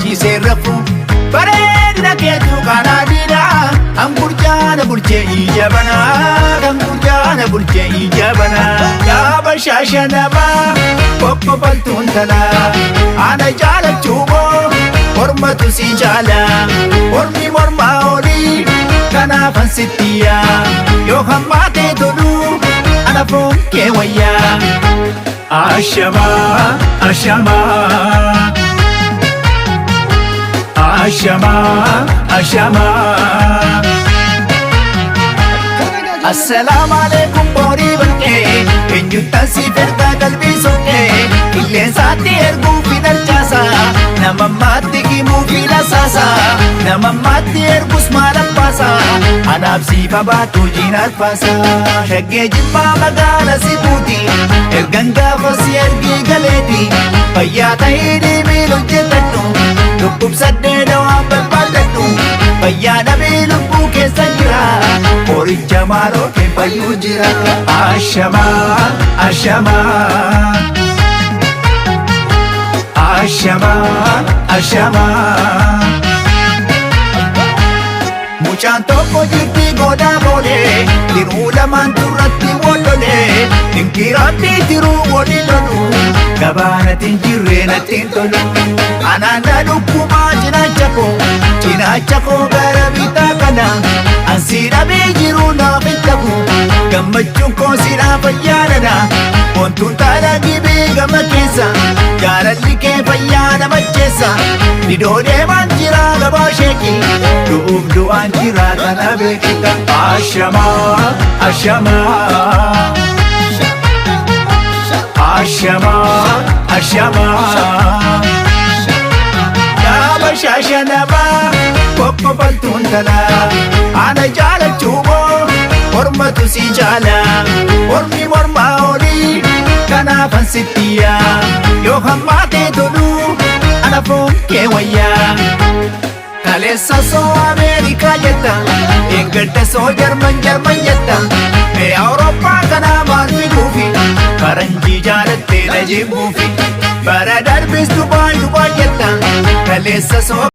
ciisee rafu bareedina keetu kanaadhiidha kan gurjaana bulchee ija banaa kan gurjaana bulchee ija banaa yaa bashaasha namaa kokkofaltuun talaa ana jaalachuumoo mormatu si jaala mormi mormaa olii kanaafan sittiyaa yoo hammaatee toluu ana foon kee wayyaa ashamaa ashamaa ashamaa ashamaa assalamu alaikum borii bakkee eenyuutaan siif ergaa qalbii sokkee qilleensaatti erguu fi dalchaasa namammaatti himuu fi lasaasa namammaatti ergus maal abbaasa anaaf siif abaatu jiinaas baasa shaggee jimmaa magaala si buuti ergan gaafa si ergii galeeti fayyaa ta'ii dhiibii hojjetadhu dhukkubsaddee dawaa barbaadadhu fayyaa dhabee lubbuu keessa jira qoricha maaloo kee fayyuu jira ashamaa ashamaa ashamaa ashamaa mucaan tokko jirti godaa boolee tiruu lamaan turratti wololee dinkiratti tiruu wali lolu gabaanatiin jirree nattiin tolu anaana dhukkumaa cinaacha koo gara bitaa kana ansi dhabee jiruu naaf hin ta'u gammachuun koo siidhaa fayyaadhadha wantuun taala gibee gama keessa jaalalli kee fayyaa nama jeessa didoo deemaan jira gabaa sheeki du'uuf du'aan jira kana beekika ashamaa ashamaa ashamaa ashamaa yaa bashaasha namaa kokkofaltuun talaa ana jaalachuumoo mormatu si jaala mormi mormaa olii kanaafan sittiyaa yoo hammaatee toluu ana foon kee wayyaa kaleessa soo ameerikaa jetta eeggadda soo jarman jetta mee awurooppaa kanaa maal fiduufi faranjii jaalattee na jibbuufi bara darbis dubaay jetta kaleessa soo